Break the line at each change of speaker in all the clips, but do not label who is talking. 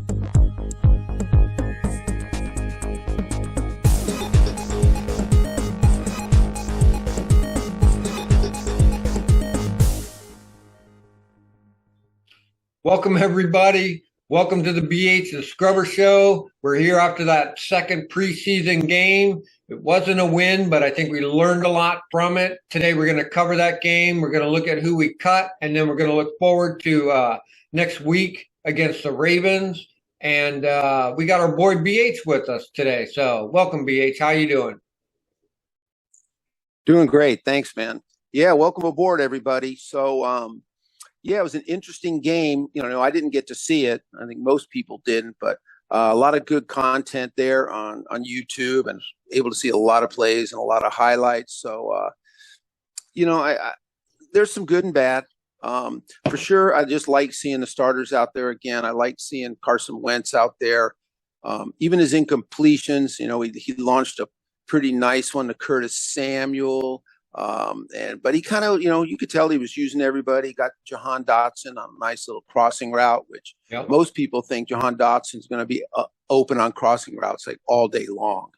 Welcome, everybody. Welcome to the BH the Scrubber Show. We're here after that second preseason game. It wasn't a win, but I think we learned a lot from it. Today, we're going to cover that game. We're going to look at who we cut, and then we're going to look forward to next week against the Ravens. And we got our boy BH with us today. So welcome, BH. How you doing?
Doing great. Thanks, man. Yeah, welcome aboard, everybody. So, yeah, it was an interesting game. I didn't get to see it. I think most people didn't, but a lot of good content there on YouTube, and able to see a lot of plays and a lot of highlights. So, there's some good and bad. For sure, I just like seeing the starters out there again. I like seeing Carson Wentz out there. Even his incompletions, he launched a pretty nice one to Curtis Samuel. But he kind of, you could tell he was using everybody. He got Jahan Dotson on a nice little crossing route, which most people think Jahan Dotson's going to be open on crossing routes like all day long,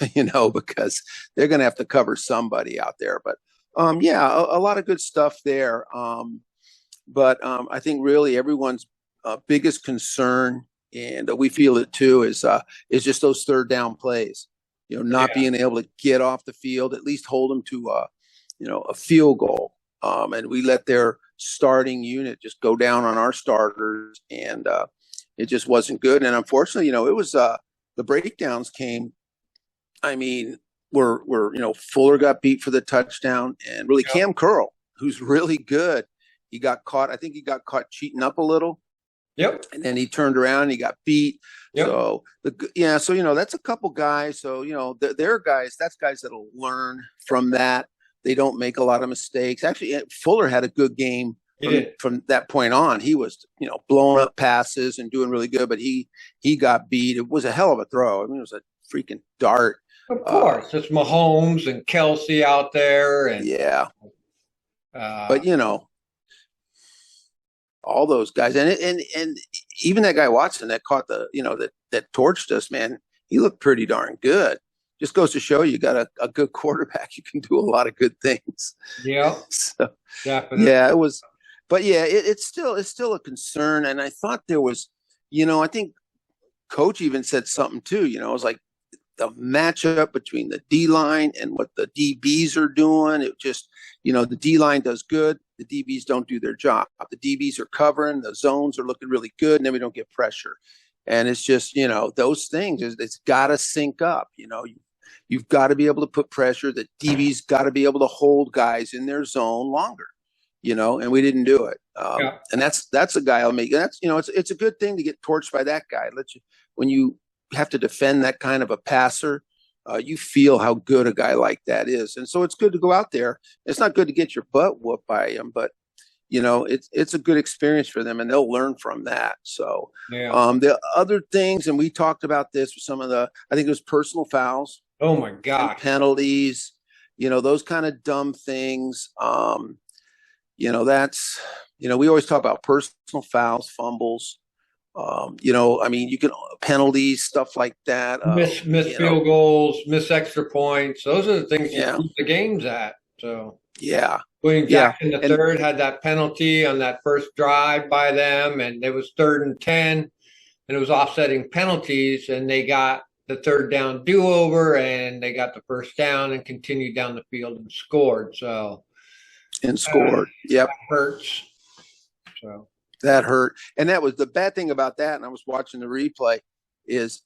because they're going to have to cover somebody out there. But a lot of good stuff there. But I think really everyone's biggest concern, and we feel it too, is just those third down plays. Not being able to get off the field, at least hold them to a field goal. And we let their starting unit just go down on our starters, and it just wasn't good. And unfortunately, it was the breakdowns came. I mean, Fuller got beat for the touchdown, and really Cam Curl, who's really good, he got caught. I think he got caught cheating up a little.
Yep.
And then he turned around and he got beat. Yep. So that's a couple guys. So, they're guys, that's guys that'll learn from that. They don't make a lot of mistakes. Actually, Fuller had a good game from that point on. He was, blowing up passes and doing really good, but he got beat. It was a hell of a throw. I mean, it was a freaking dart.
Of course. It's Mahomes and Kelsey out there. And
but all those guys, and even that guy Watson that caught that torched us, man, he looked pretty darn good. Just goes to show you got a good quarterback, you can do a lot of good things.
Yeah.
So,
definitely.
Yeah, it was, but yeah, it's still a concern. And I thought there was, I think coach even said something too. It was like the matchup between the D line and what the DBs are doing. It just, the D line does good. The DBs don't do their job. The DBs are covering, the zones are looking really good, and then we don't get pressure. And it's just, those things, it's got to sync up. You've got to be able to put pressure. The DBs got to be able to hold guys in their zone longer, and we didn't do it. And that's a guy I'll make. That's, it's a good thing to get torched by that guy. When you have to defend that kind of a passer, you feel how good a guy like that is. And so it's good to go out there. It's not good to get your butt whooped by him, but it's a good experience for them, and they'll learn from that. So the other things, and we talked about this with some of I think it was personal fouls.
Oh my God.
Penalties, those kind of dumb things. That's, we always talk about personal fouls, fumbles. You can penalties, stuff like that.
Miss field goals, miss extra points. Those are the things you keep the games at. So William Jackson the third had that penalty on that first drive by them, and it was 3rd and 10, and it was offsetting penalties, and they got the third down do-over, and they got the first down and continued down the field and scored. So
That
hurts. So
that hurt. And that was the bad thing about that. And I was watching the replay is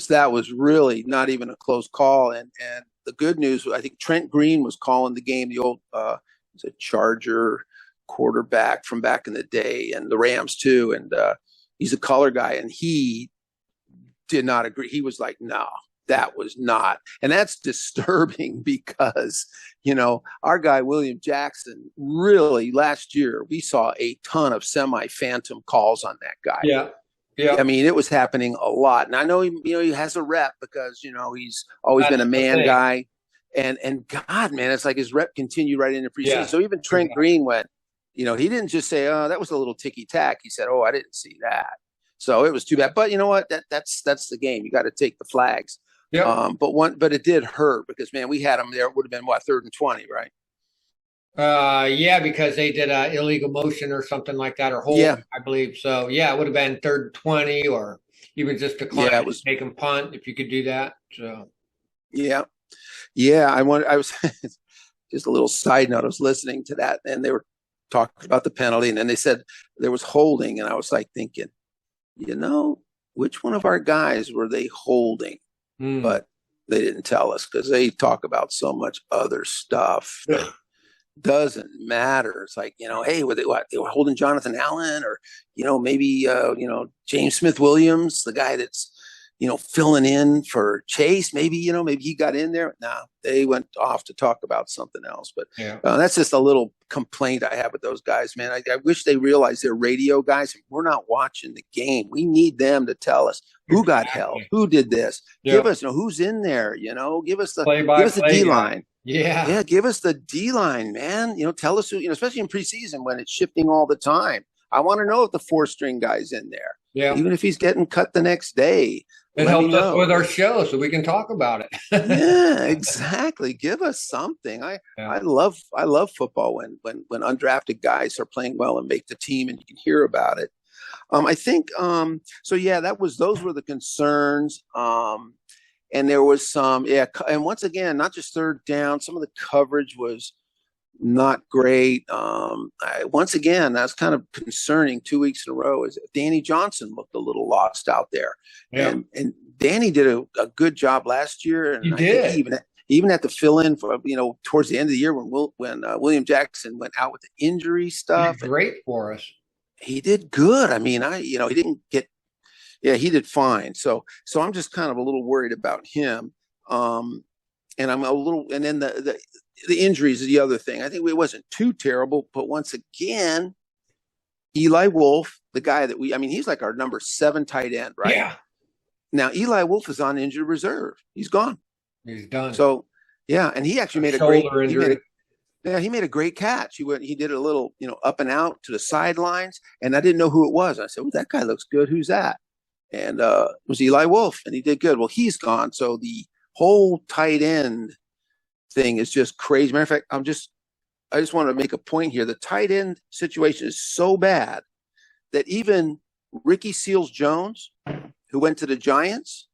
that was really not even a close call. And the good news, I think Trent Green was calling the game, the old, he's a Charger quarterback from back in the day, and the Rams too. And he's a color guy, and he did not agree. He was like, no, that was not. And that's disturbing because, our guy, William Jackson, really last year, we saw a ton of semi-phantom calls on that guy.
Yeah. Yeah.
I mean, it was happening a lot. And I know he has a rep because, he's always been a man guy. And God, man, it's like his rep continued right into preseason. Yeah. So even Trent Green went, he didn't just say, oh, that was a little ticky-tack. He said, oh, I didn't see that. So it was too bad. But you know what? That's the game. You got to take the flags.
Yep.
But it did hurt because man, we had them there. It would have been what, 3rd and 20, right?
Yeah, because they did a illegal motion or something like that, or hold,
Yeah,
I believe. So yeah, it would have been 3rd and 20, or even just decline
yeah, it
to
was.
take and punt if you could do that. So
Yeah, yeah. I was just a little side note. I was listening to that, and they were talking about the penalty, and then they said there was holding, and I was like thinking, you know, which one of our guys were they holding?
hmm.
But they didn't tell us because they talk about so much other stuff that doesn't matter. It's like, hey, they were holding Jonathan Allen, or maybe James Smith Williams, the guy that's filling in for Chase. Maybe he got in there. No, they went off to talk about something else. But
Yeah.
that's just a little complaint I have with those guys, man. I wish they realized they're radio guys. We're not watching the game. We need them to tell us who got held,
Exactly.
who did this. Give
Yep.
us, who's in there. Give us
Play
give
by
us the
play
D
guy.
line.
Yeah.
Yeah, give us the D line, man. Tell us who. Especially in preseason when it's shifting all the time. I want to know if the 4th string guy's in there,
Yeah.
even if he's getting cut the next day.
It
Let me
helps us with
know.
our show so we can talk about it.
Yeah, exactly. Give us something. I
Yeah.
I love I love football when undrafted guys are playing well and make the team and you can hear about it. I think so. Yeah, those were the concerns. And there was some, yeah, and once again, not just 3rd down. Some of the coverage was not great. Once again, that's kind of concerning. 2 weeks in a row is Danny Johnson looked a little lost out there,
Yeah.
and Danny did a good job last year,
You
and I think
did.
he even had to fill in for towards the end of the year when William Jackson went out with the injury
He
stuff,
did
and
great for us.
he did good. I mean, he didn't get yeah, he did fine. So I'm just kind of a little worried about him. Um, and I'm a little, and then the injuries is the other thing. I think it wasn't too terrible, but once again, Eli Wolf, the guy I mean, he's like our number 7 tight end, right?
Yeah.
Now Eli Wolf is on injured reserve. He's gone.
He's done.
So yeah, and he actually
A
made
shoulder injury.
he made a great catch. He did a little, up and out to the sidelines, and I didn't know who it was. I said, "Oh, that guy looks good. Who's that?" And it was Eli Wolf, and he did good. Well, he's gone, so the whole tight end thing is just crazy. Matter of fact, I just want to make a point here. The tight end situation is so bad that even Ricky Seals Jones, who went to the Giants,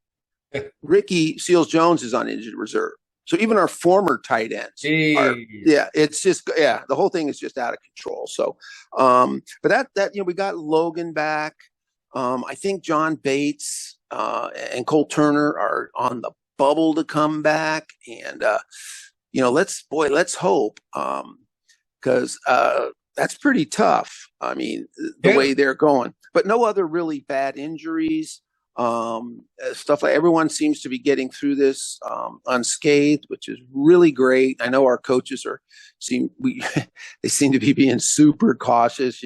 Ricky Seals Jones is on injured reserve. So even our former tight ends are, yeah, it's just, yeah, the whole thing is just out of control. So, but that we got Logan back. I think John Bates and Cole Turner are on the bubble to come back, and let's hope, because that's pretty tough. I mean, the way they're going, but no other really bad injuries. Stuff like everyone seems to be getting through this unscathed, which is really great. I know our coaches they seem to be being super cautious.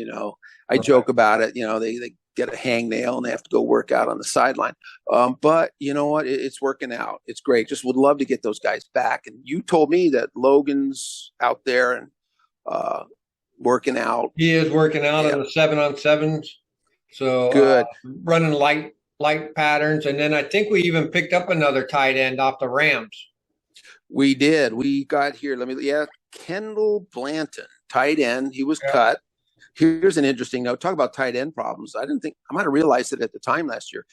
I joke about it. They get a hangnail and they have to go work out on the sideline. But you know what? It's working out. It's great. Just would love to get those guys back. And you told me that Logan's out there and working out.
He is working out on the 7-on-7s. So
good.
Running light patterns. And then I think we even picked up another tight end off the Rams.
We did. We got here. Kendall Blanton, tight end. He was cut. Here's an interesting note. Talk about tight end problems. I might have realized it at the time last year.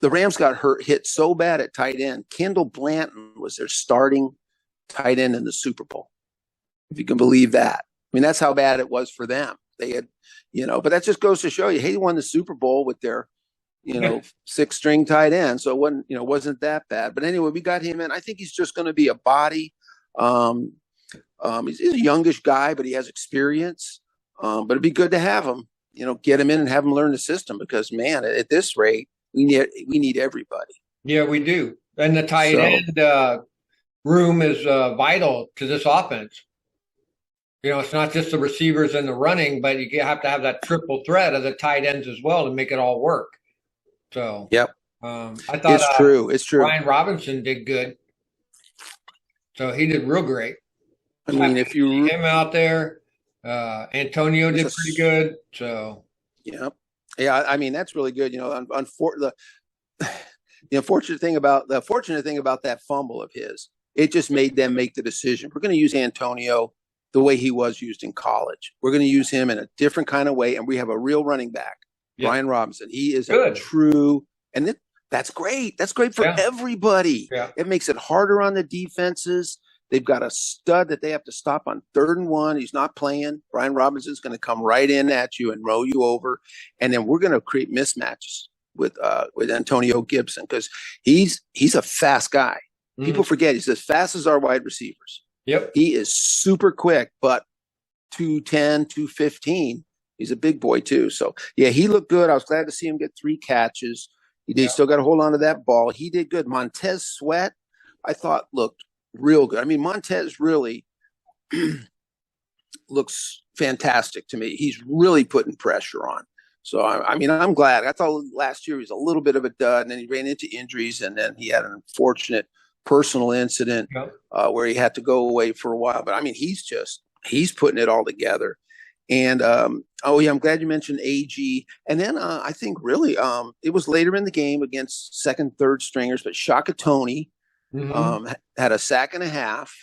The Rams got hit so bad at tight end. Kendall Blanton was their starting tight end in the Super Bowl. If you can believe that. I mean, that's how bad it was for them. They had, but that just goes to show you, hey, they won the Super Bowl with their, 6-string tight end. So it wasn't that bad. But anyway, we got him in. I think he's just going to be a body. He's a youngish guy, but he has experience. But it'd be good to have him, get him in and have him learn the system because, man, at this rate, we need everybody.
Yeah, we do. And the tight end room is vital to this offense. It's not just the receivers and the running, but you have to have that triple threat of the tight ends as well to make it all work. So,
yep.
I thought
it's true. It's true.
Brian Robinson did good. So he did real great.
I mean, if you
see him out there, Antonio did pretty good. So,
yeah. Yeah, I mean that's really good. The fortunate thing about that fumble of his, it just made them make the decision. We're going to use Antonio the way he was used in college. We're going to use him in a different kind of way, and we have a real running back,
Yeah.
Brian Robinson. He is
Good.
a true, and that's great. That's great for everybody.
Yeah.
It makes it harder on the defenses. They've got a stud that they have to stop on 3rd and 1. He's not playing. Brian Robinson's going to come right in at you and roll you over, and then we're going to create mismatches with Antonio Gibson because he's a fast guy. Mm-hmm. People forget he's as fast as our wide receivers.
Yep.
He is super quick, but 210, 215. He's a big boy too. So yeah, he looked good. I was glad to see him get 3 catches. He still got to hold on to that ball. He did good. Montez Sweat, I thought looked real good. I mean, Montez really looks fantastic to me. He's really putting pressure on. So, I mean, I'm glad. I thought last year he was a little bit of a dud, and then he ran into injuries, and then he had an unfortunate personal incident where he had to go away for a while. But, I mean, he's putting it all together. And, I'm glad you mentioned AG. And then I think really it was later in the game against second, third stringers, but Shaka Toney had a sack and a half.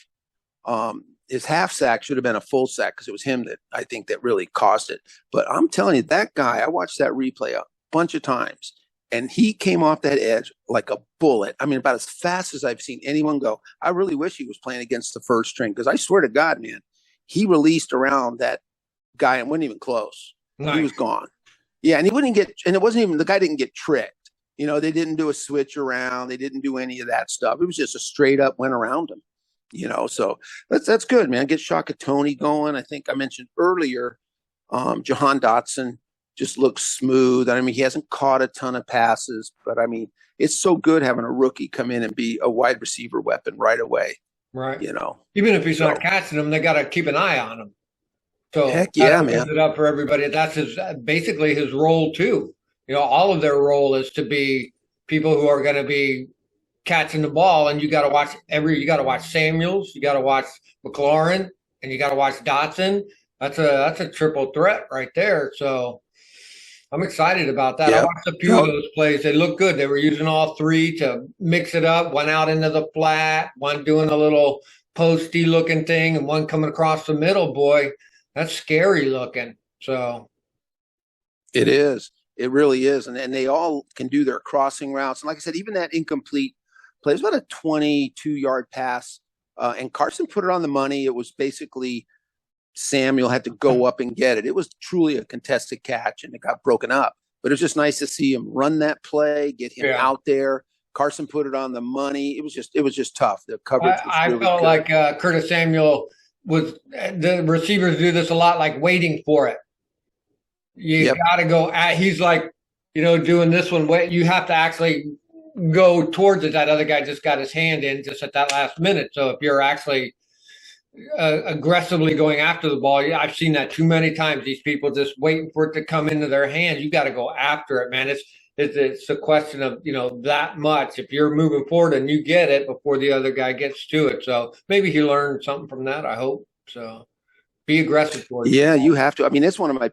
His half sack should have been a full sack because it was him that I think that really caused it. But I'm telling you, that guy, I watched that replay a bunch of times, and he came off that edge like a bullet. I mean, about as fast as I've seen anyone go. I really wish he was playing against the first string because I swear to God, man, he released around that guy and wasn't even close. Nice. He was gone. Yeah, and he wouldn't get, and it wasn't even, the guy didn't get tricked. You know, they didn't do a switch around. They didn't do any of that stuff. It was just a straight up went around him. You know, so that's good, man. Get Shaka Toney going. I think I mentioned earlier, Jahan Dotson just looks smooth. I mean, he hasn't caught a ton of passes, but I mean, it's so good having a rookie come in and be a wide receiver weapon right away.
Right.
You know,
even if he's not catching them, they got to keep an eye on him. So
heck yeah, man.
It up for everybody. That's basically his role too. You know, all of their role is to be people who are going to be catching the ball, and you got to watch Samuels, you got to watch McLaurin, and you got to watch Dotson. That's a triple threat right there. So I'm excited about that. Yep. I watched a few of those plays. They look good. They were using all 3 to mix it up. One out into the flat, one doing a little posty looking thing, and one coming across the middle. Boy, that's scary looking. So
it is. It really is. And they all can do their crossing routes. And like I said, even that incomplete play, it was about a 22-yard pass. And Carson put it on the money. It was basically Samuel had to go up and get it. It was truly a contested catch, and it got broken up. But it was just nice to see him run that play, get him out there. Carson put it on the money. It was just tough. The coverage was really
I felt
good.
like Curtis Samuel was – the receivers do this a lot, like waiting for it. You got to go – he's like, you know, doing this one. You have to actually – go towards it. That other guy just got his hand in just at that last minute. So if you're actually aggressively going after the ball, I've seen that too many times. These people just waiting for it to come into their hands. You got to go after it, man. It's a question of, you know, that much. If you're moving forward and you get it before the other guy gets to it. So maybe he learned something from that. I hope so. Be aggressive towards it.
Yeah, you have to. I mean, it's one of my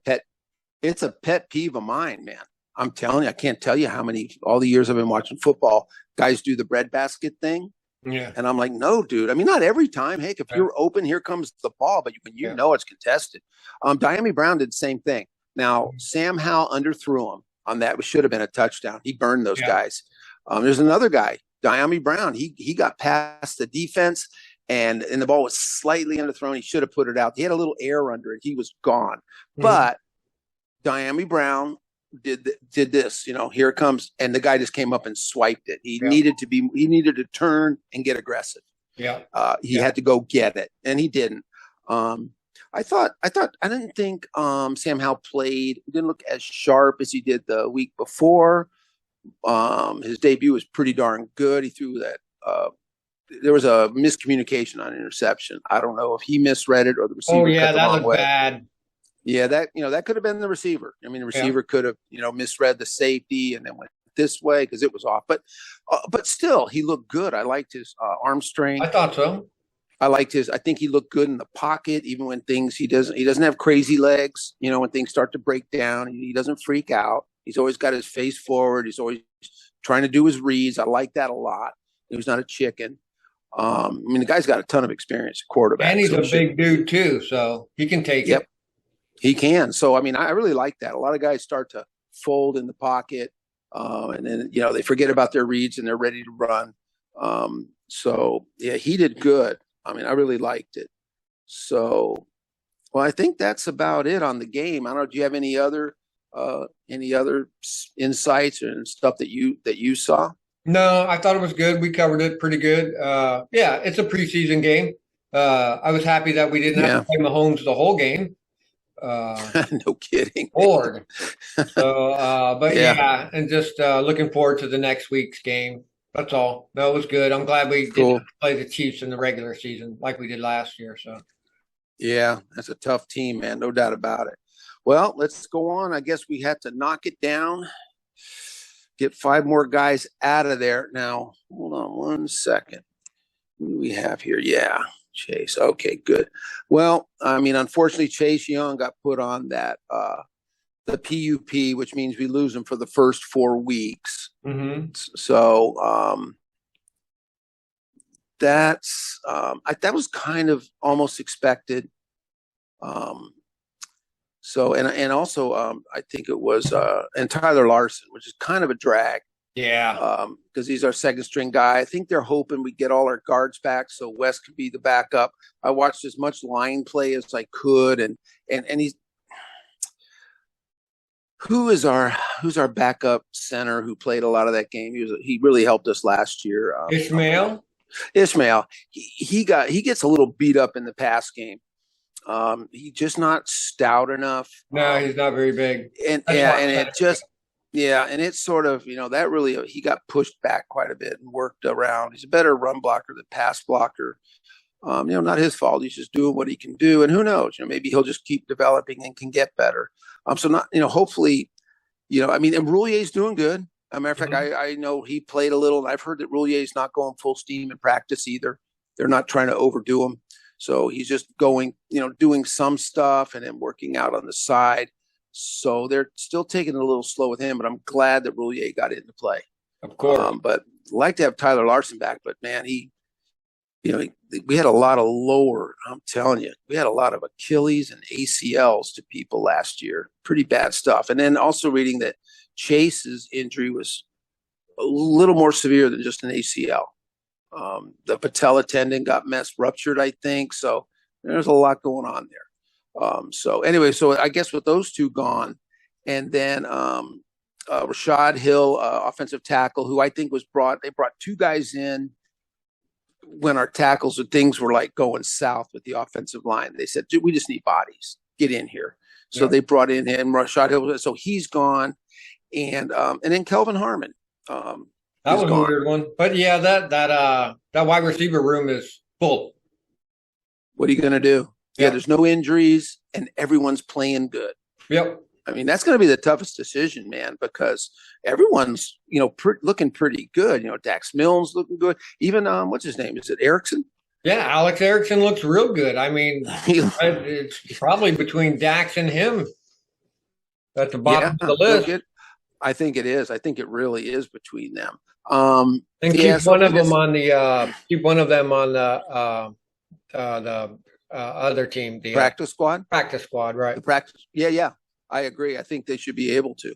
it's a pet peeve of mine, man. I'm telling you, I can't tell you how many, all the years I've been watching football, guys do the breadbasket thing.
Yeah.
And I'm like, no, dude. I mean, not every time. Heck, if you're open, here comes the ball. But when you know it's contested. Diami Brown did the same thing. Now, Sam Howell underthrew him on that. It should have been a touchdown. He burned those guys. There's another guy, Diami Brown. He got past the defense, and the ball was slightly underthrown. He should have put it out. He had a little air under it. He was gone. But Diami Brown did this, you know, here it comes, and the guy just came up and swiped it. He needed to turn and get aggressive. He had to go get it, and he didn't. I didn't think Sam Howell didn't look as sharp as he did the week before. His debut was pretty darn good. He threw that there was a miscommunication on interception. I don't know if he misread it or the receiver.
Oh yeah, that looked bad.
Yeah, that could have been the receiver. I mean, the receiver could have, misread the safety and then went this way because it was off. But still, he looked good. I liked his arm strength.
I thought so.
I think he looked good in the pocket, even when he doesn't have crazy legs. When things start to break down, he doesn't freak out. He's always got his face forward. He's always trying to do his reads. I like that a lot. He's not a chicken. I mean, the guy's got a ton of experience at quarterback.
And he's a big dude too, so he can take it.
He can. So, I mean, I really like that. A lot of guys start to fold in the pocket, and then, they forget about their reads and they're ready to run. So, yeah, he did good. I mean, I really liked it. So, well, I think that's about it on the game. I don't know. Do you have any other insights and stuff that you saw?
No, I thought it was good. We covered it pretty good. Yeah, it's a preseason game. I was happy that we didn't have to play Mahomes the whole game.
No kidding.
Bored. So, but yeah, and just looking forward to the next week's game. That's all. No, it was good. I'm glad we didn't play the Chiefs in the regular season like we did last year. So,
yeah, that's a tough team, man. No doubt about it. Well, let's go on. I guess we had to knock it down. Get 5 more guys out of there. Now, hold on 1 second. Who do we have here? Yeah, Chase. Okay, good. Well, I mean, unfortunately, Chase Young got put on that the PUP, which means we lose him for the first 4 weeks.
Mm-hmm.
So that's that was kind of almost expected. So and also I think it was and Tyler Larson, which is kind of a drag.
Yeah.
Because he's our second string guy. I think they're hoping we get all our guards back so Wes could be the backup. I watched as much line play as I could, and he's who's our backup center who played a lot of that game. He really helped us last year.
Ishmael.
He gets a little beat up in the pass game. He's just not stout enough.
No, he's not very big.
And it's sort of, that really, he got pushed back quite a bit and worked around. He's a better run blocker than pass blocker. Not his fault. He's just doing what he can do. And who knows, maybe he'll just keep developing and can get better. So not, hopefully, I mean, and Roulier's doing good. As a matter of fact, I know he played a little. I've heard that Roulier's not going full steam in practice either. They're not trying to overdo him. So he's just going, doing some stuff and then working out on the side. So they're still taking it a little slow with him, but I'm glad that Roulier got into play.
Of course.
But I'd like to have Tyler Larson back, but man, we had a lot of I'm telling you, we had a lot of Achilles and ACLs to people last year. Pretty bad stuff. And then also reading that Chase's injury was a little more severe than just an ACL. The patella tendon got ruptured, I think. So there's a lot going on there. So anyway, so I guess with those two gone, and then Rashad Hill, offensive tackle, who I think they brought 2 guys in when our tackles and things were like going south with the offensive line. They said, dude, we just need bodies. Get in here. So they brought in him, Rashad Hill. So he's gone. And then Kelvin Harmon.
That was a weird one. But yeah, that wide receiver room is full.
What are you going to do? Yeah, there's no injuries and everyone's playing good.
Yep.
I mean, that's going to be the toughest decision, man, because everyone's, looking pretty good. Dax Milne's looking good. Even, what's his name? Is it Erickson?
Yeah, Alex Erickson looks real good. I mean, it's probably between Dax and him at the bottom of the list.
I think it is. I think it really is between them.
And keep one of them on the other team, the
practice squad.
Practice squad, right?
The practice. Yeah. I agree. I think they should be able to.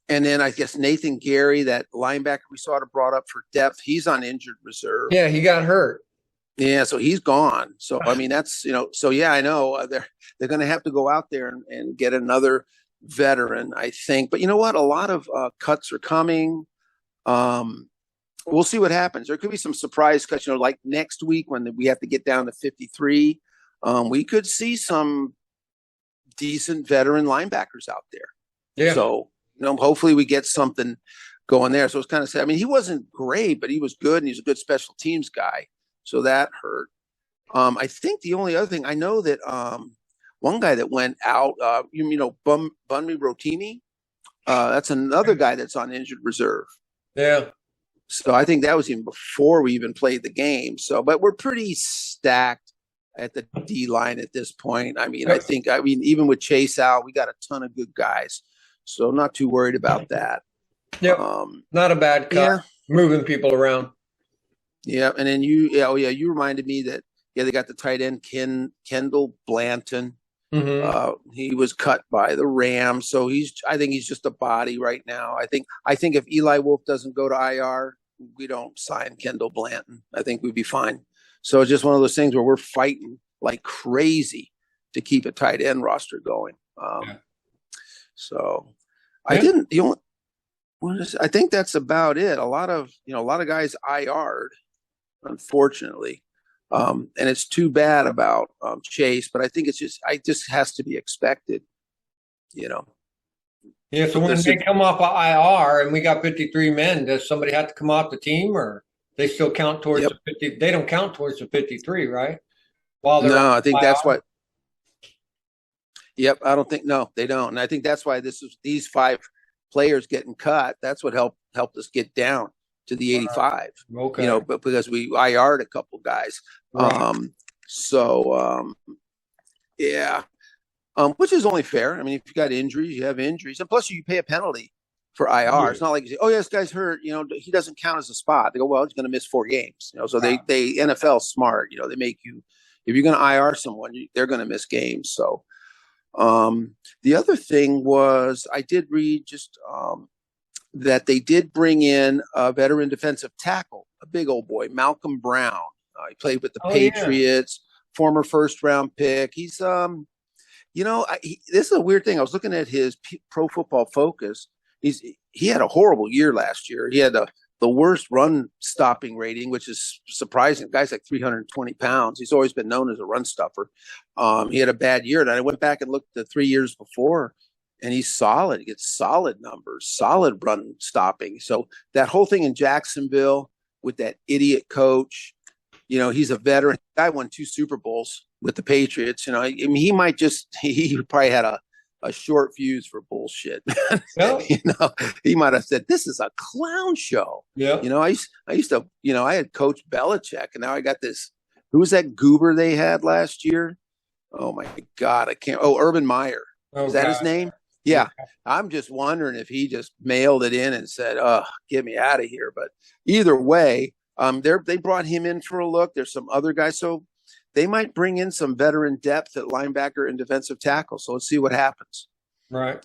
And then I guess Nathan Gary, that linebacker we sort of brought up for depth, he's on injured reserve.
Yeah, he got hurt.
Yeah, so he's gone. So I mean, that's So yeah, I know they're going to have to go out there and get another veteran, I think. But you know what? A lot of cuts are coming. We'll see what happens. There could be some surprise cuts. Like next week when we have to get down to 53, we could see some decent veteran linebackers out there.
Yeah.
So hopefully we get something going there. So it's kind of sad. I mean, he wasn't great, but he was good, and he's a good special teams guy. So that hurt. I think the only other thing I know that one guy that went out, Bunmi Rotimi, that's another guy that's on injured reserve.
Yeah.
So I think that was even before we even played the game. So, but we're pretty stacked at the D line at this point. I mean, I think even with Chase out, we got a ton of good guys. So not too worried about that.
Yep. Not a bad cut.
Yeah.
Moving people around.
Yeah. And then you reminded me that, they got the tight end, Kendall Blanton.
Mm-hmm.
He was cut by the Rams. So I think he's just a body right now. I think if Eli Wolf doesn't go to IR, we don't sign Kendall Blanton. I think we'd be fine. So it's just one of those things where we're fighting like crazy to keep a tight end roster going. So I didn't, I think that's about it. A lot of guys IR'd, unfortunately. And it's too bad about Chase, but I think it just has to be expected,
Yeah, so when they come off of IR and we got 53 men, does somebody have to come off the team, or they still count towards the 50? They don't count towards the 53, right?
No, I think that's what. Yep, I don't think they don't, and I think that's why these 5 players getting cut. That's what helped us get down to the 85.
Okay.
But because we IR'd a couple guys.
Right.
Yeah. Which is only fair. I mean, if you got injuries, you have injuries, and plus you pay a penalty for IR. Yeah. It's not like you say, "Oh, yeah, this guy's hurt. He doesn't count as a spot." They go, "Well, he's going to miss 4 games." So they NFL smart. They make you, if you're going to IR someone, they're going to miss games. So the other thing was, I did read just that they did bring in a veteran defensive tackle, a big old boy, Malcolm Brown. He played with the Patriots, former first-round pick. He's this is a weird thing. I was looking at his Pro Football Focus. He had a horrible year last year. He had the worst run stopping rating, which is surprising. The guy's like 320 pounds. He's always been known as a run stuffer. He had a bad year, and I went back and looked at 3 years before, and he's solid. He gets solid numbers, solid run stopping. So that whole thing in Jacksonville with that idiot coach, he's a veteran. The guy won 2 Super Bowls with the Patriots. I mean, he probably had a short fuse for bullshit.
Yeah.
He might have said, "This is a clown show."
Yeah.
I used to, I had Coach Belichick, and now I got this. Who was that goober they had last year? Oh my God, I can't. Oh, Urban Meyer. Is that his name? Yeah. I'm just wondering if he just mailed it in and said, "Oh, get me out of here." But either way, they brought him in for a look. There's some other guys, so they might bring in some veteran depth at linebacker and defensive tackle. So let's see what happens.
Right.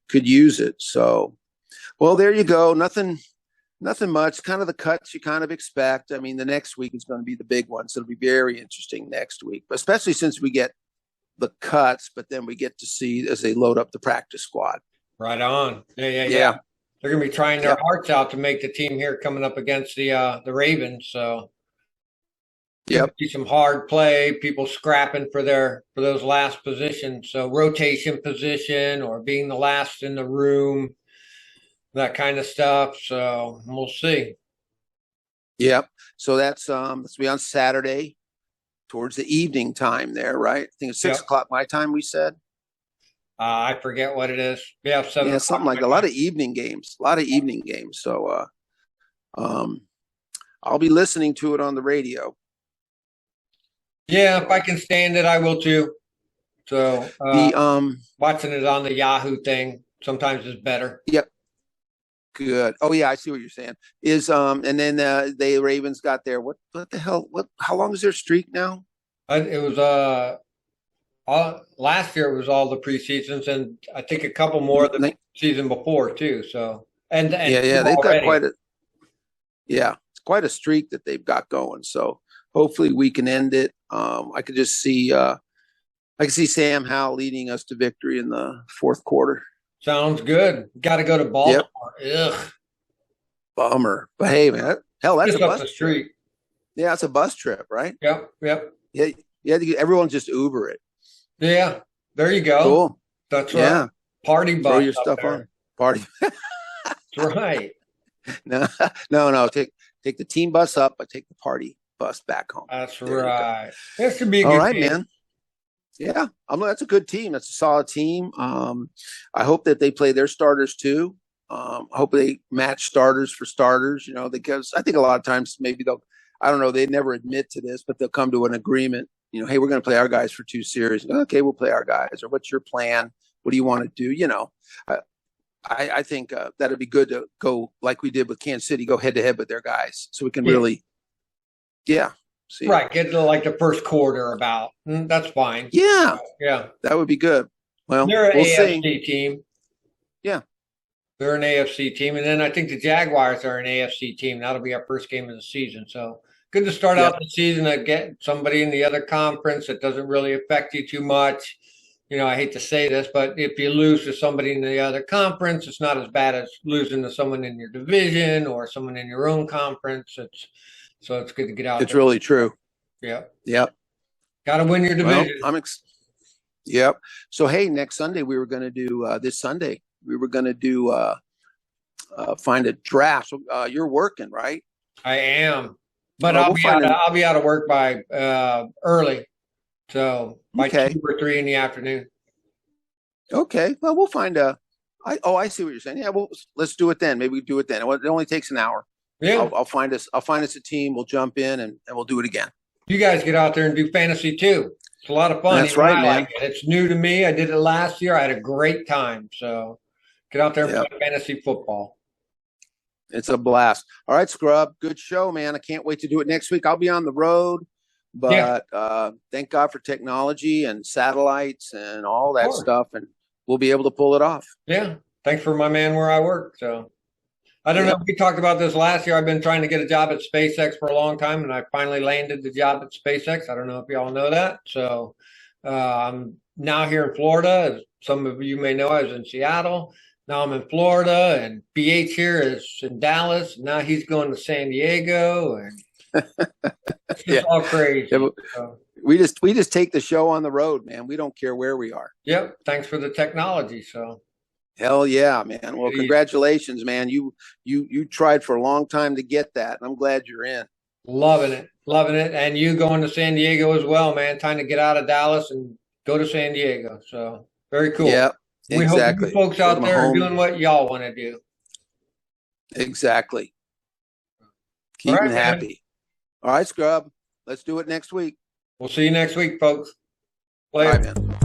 Could use it. So, well, there you go. Nothing much. Kind of the cuts you kind of expect. I mean, the next week is going to be the big one. So it'll be very interesting next week, especially since we get the cuts, but then we get to see as they load up the practice squad.
Right on. Yeah. They're going to be trying their hearts out to make the team here coming up against the Ravens. So see some hard play, people scrapping for those last positions. So rotation position or being the last in the room, that kind of stuff. So we'll see.
Yep. So that's be on Saturday towards the evening time there, right? I think it's 6 o'clock my time, we said.
I forget what it is. Yeah, 7
o'clock. Something like a lot of evening games. So I'll be listening to it on the radio.
Yeah, if I can stand it, I will too. So watching it on the Yahoo thing sometimes is better.
Yep. Good. Oh yeah, I see what you're saying. And then the Ravens got there. What the hell? How long is their streak now?
It was last year it was all the preseasons, and I think a couple more the season before too. So and
they've got it's quite a streak that they've got going. So hopefully we can end it. I could just see Sam Howell leading us to victory in the fourth quarter.
Sounds good. Got to go to Baltimore. Yep. Ugh.
Bummer. But hey, man, that's
just
a bus
up the street.
Trip. Yeah, it's a bus trip, right?
Yep.
Yeah, everyone just Uber it.
Yeah, there you go.
Cool.
That's right. Yeah. Party bus.
Throw your stuff on. Party.
That's right.
No. Take the team bus up, but take the party bus back home.
That's right. That should be a
all
good
right,
team.
Man. Yeah, that's a good team. That's a solid team. I hope that they play their starters too. I hope they match starters for starters, because I think a lot of times maybe they never admit to this, but they'll come to an agreement, hey, we're going to play our guys for 2 series. Okay, we'll play our guys. Or what's your plan? What do you want to do? I think that'd be good to go like we did with Kansas City, go head to head with their guys, so we can really, see.
Right, get to like the first quarter about. That's fine.
Yeah,
Yeah,
that would be good. Well,
they're an
we'll
AFC
see.
team.
Yeah.
They're an AFC team, and then I think the Jaguars are an AFC team. That'll be our first game of the season. So good to start out the season and get somebody in the other conference that doesn't really affect you too much. I hate to say this, but if you lose to somebody in the other conference, it's not as bad as losing to someone in your division or someone in your own conference. It's good to get out.
It's really true.
Yeah.
Yep.
Got to win your division.
Well, yep. So hey, next Sunday we were going to do this Sunday. We were going to do find a draft. So, you're working, right?
I am, but I'll be out of work by early, so by 2 or 3 in the afternoon.
Okay. Well, we'll find I see what you're saying. Yeah. Well, let's do it then. Maybe we do it then. It only takes an hour.
Yeah.
I'll find us a team. We'll jump in and we'll do it again.
You guys get out there and do fantasy too. It's a lot of fun.
That's right, man.
It's new to me. I did it last year. I had a great time. So get out there and play fantasy football.
It's a blast. All right, Scrub. Good show, man. I can't wait to do it next week. I'll be on the road, but thank God for technology and satellites and all that stuff, and we'll be able to pull it off.
Yeah. Thanks for my man where I work. So I don't know if we talked about this last year. I've been trying to get a job at SpaceX for a long time, and I finally landed the job at SpaceX. I don't know if y'all know that. So I'm now here in Florida. As some of you may know, I was in Seattle. Now I'm in Florida, and BH here is in Dallas. Now he's going to San Diego, and it's just all crazy.
Yeah, so, we just take the show on the road, man. We don't care where we are.
Yep. Thanks for the technology. So.
Hell yeah, man. Well, congratulations, man. You tried for a long time to get that, and I'm glad you're in.
Loving it. And you going to San Diego as well, man. Time to get out of Dallas and go to San Diego. So very cool.
Yeah.
We hope you folks out there are doing what y'all want to do.
Exactly. Keep them happy. All right, Scrub. Let's do it next week.
We'll see you next week, folks.
Later. All right, man.